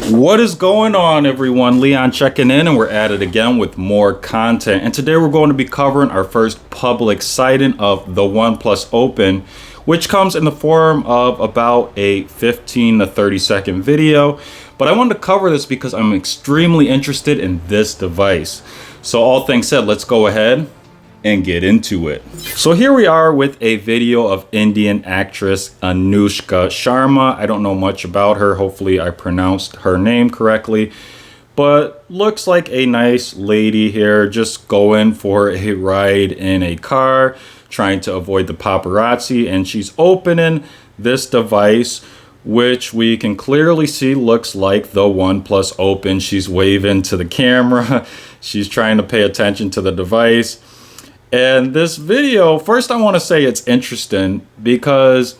What is going on, everyone? Leon checking in, and we're at it again with more content. And today we're going to be covering our first public sighting of the OnePlus Open, which comes in the form of about a 15 to 30 second video. But I wanted to cover this because I'm extremely interested in this device. So all things said, let's go ahead and get into it. So here we are with a video of Indian actress Anushka Sharma. I don't know much about her. Hopefully I pronounced her name correctly, but looks like a nice lady here, just going for a ride in a car, trying to avoid the paparazzi. And she's opening this device, which we can clearly see looks like the OnePlus Open. She's waving to the camera. She's trying to pay attention to the device. And this video, first I want to say it's interesting because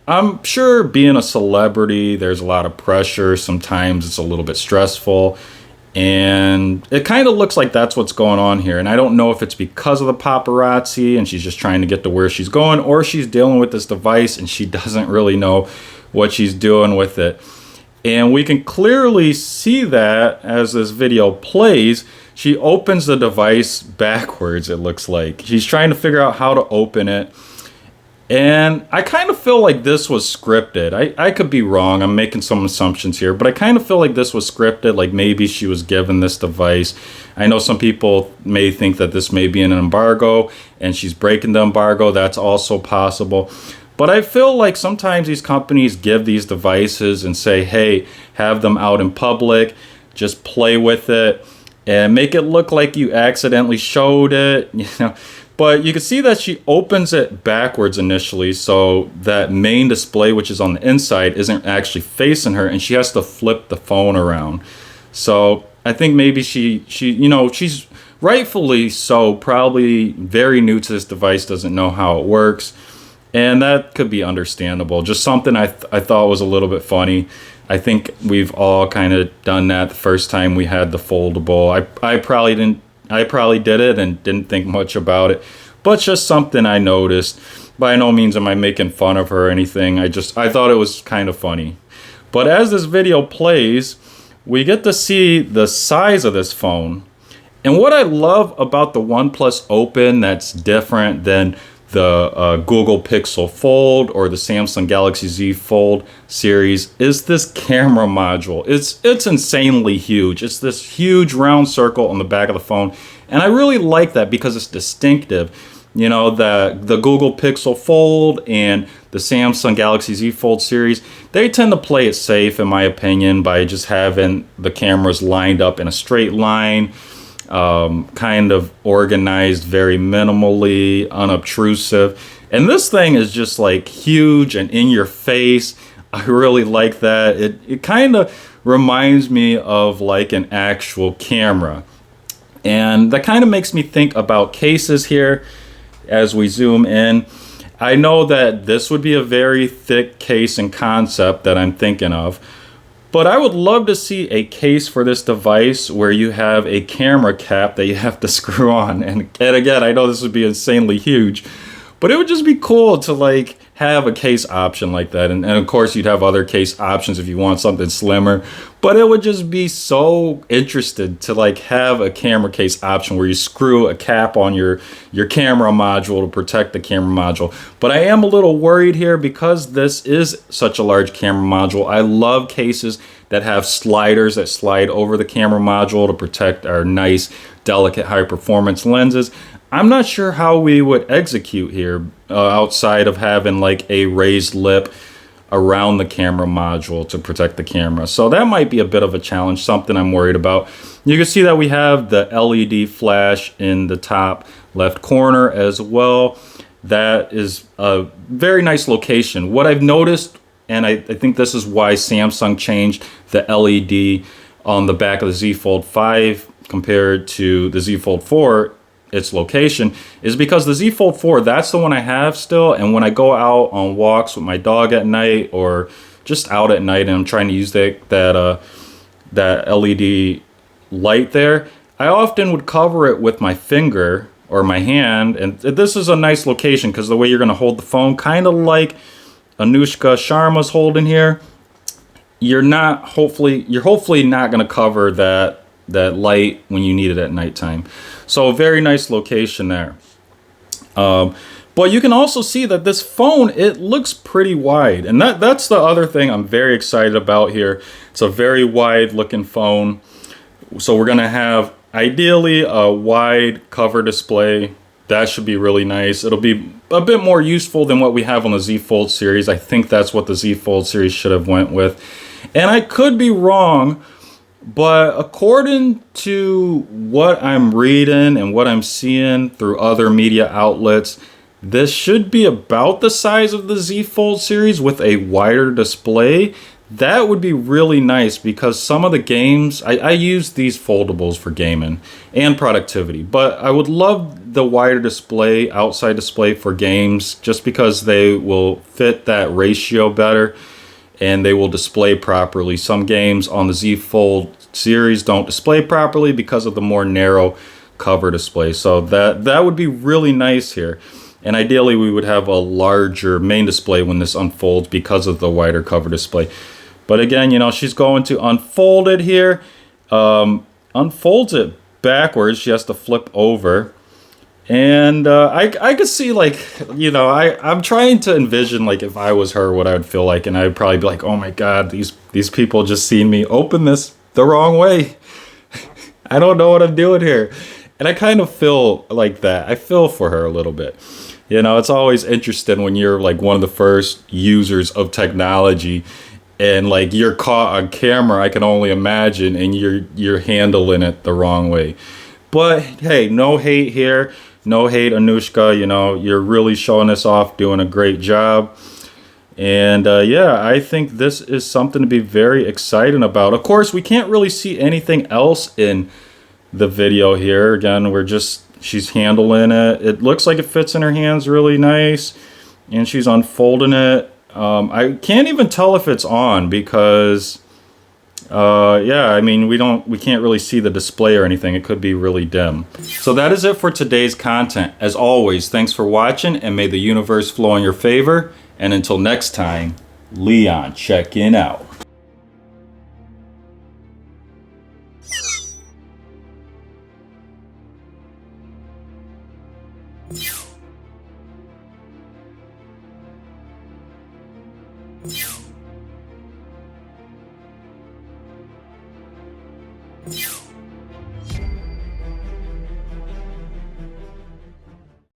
I'm sure being a celebrity, there's a lot of pressure. Sometimes it's a little bit stressful. And it kind of looks like that's what's going on here. And I don't know if it's because of the paparazzi and she's just trying to get to where she's going, or she's dealing with this device and she doesn't really know what she's doing with it. And we can clearly see that as this video plays. She opens the device backwards, it looks like. She's trying to figure out how to open it. And I kind of feel like this was scripted. I could be wrong. I'm making some assumptions here. But I kind of feel like this was scripted. Like maybe she was given this device. I know some people may think that this may be an embargo and she's breaking the embargo. That's also possible. But I feel like sometimes these companies give these devices and say, hey, have them out in public. Just play with it. And make it look like you accidentally showed it, you know. But you can see that she opens it backwards initially, so that main display, which is on the inside, isn't actually facing her, and she has to flip the phone around. So I think maybe she you know, she's rightfully so probably very new to this device, doesn't know how it works, and that could be understandable. Just something I thought was a little bit funny. I think we've all kind of done that the first time we had the foldable. I probably did it and didn't think much about it, but just something I noticed. By no means am I making fun of her or anything. I thought it was kind of funny. But as this video plays, we get to see the size of this phone. And what I love about the OnePlus Open that's different than the Google Pixel Fold or the Samsung Galaxy Z Fold series is this camera module. It's insanely huge. It's this huge round circle on the back of the phone. And I really like that because it's distinctive. You know, the Google Pixel Fold and the Samsung Galaxy Z Fold series, they tend to play it safe, in my opinion, by just having the cameras lined up in a straight line. Kind of organized very minimally, unobtrusive. And this thing is just like huge and in your face. I really like that. It kind of reminds me of like an actual camera. And that kind of makes me think about cases here as we zoom in. I know that this would be a very thick case and concept that I'm thinking of. But I would love to see a case for this device where you have a camera cap that you have to screw on. And again, I know this would be insanely huge, but it would just be cool to like have a case option like that. And of course you'd have other case options if you want something slimmer, but it would just be so interesting to like have a camera case option where you screw a cap on your camera module to protect the camera module. But I am a little worried here because this is such a large camera module. I love cases that have sliders that slide over the camera module to protect our nice, delicate, high performance lenses. I'm not sure how we would execute here outside of having like a raised lip around the camera module to protect the camera. So that might be a bit of a challenge, something I'm worried about. You can see that we have the LED flash in the top left corner as well. That is a very nice location. What I've noticed, and I think this is why Samsung changed the LED on the back of the Z Fold 5 compared to the Z Fold 4, its location, is because the Z Fold 4, that's the one I have still. And when I go out on walks with my dog at night or just out at night and I'm trying to use that LED light there, I often would cover it with my finger or my hand. And this is a nice location because the way you're going to hold the phone, kind of like Anushka Sharma's holding here, you're hopefully not going to cover that light when you need it at nighttime. So very nice location there. But you can also see that this phone, it looks pretty wide. And that's the other thing I'm very excited about here. It's a very wide looking phone. So we're going to have ideally a wide cover display. That should be really nice. It'll be a bit more useful than what we have on the Z Fold series. I think that's what the Z Fold series should have went with. And I could be wrong, but according to what I'm reading and what I'm seeing through other media outlets, this should be about the size of the Z Fold series with a wider display. That would be really nice because some of the games, I use these foldables for gaming and productivity, but I would love the wider display, outside display for games, just because they will fit that ratio better and they will display properly. Some games on the Z Fold series don't display properly because of the more narrow cover display. So that would be really nice here. And ideally we would have a larger main display when this unfolds because of the wider cover display. But again, you know, she's going to unfold it here. Unfolds it backwards. She has to flip over. And I could see, like, you know, I'm trying to envision, like, if I was her, what I would feel like. And I'd probably be like, oh my God, these people just seen me open this the wrong way. I don't know what I'm doing here. And I kind of feel like that. I feel for her a little bit. You know, it's always interesting when you're like one of the first users of technology and like you're caught on camera, I can only imagine, and you're handling it the wrong way. But hey, no hate here. No hate, Anushka. You know, you're really showing this off, doing a great job. And yeah, I think this is something to be very excited about. Of course, we can't really see anything else in the video here. Again, she's handling it. It looks like it fits in her hands really nice. And she's unfolding it. I can't even tell if it's on because, yeah, I mean, we can't really see the display or anything. It could be really dim. So that is it for today's content. As always, thanks for watching and may the universe flow in your favor. And until next time, Leon checking out. You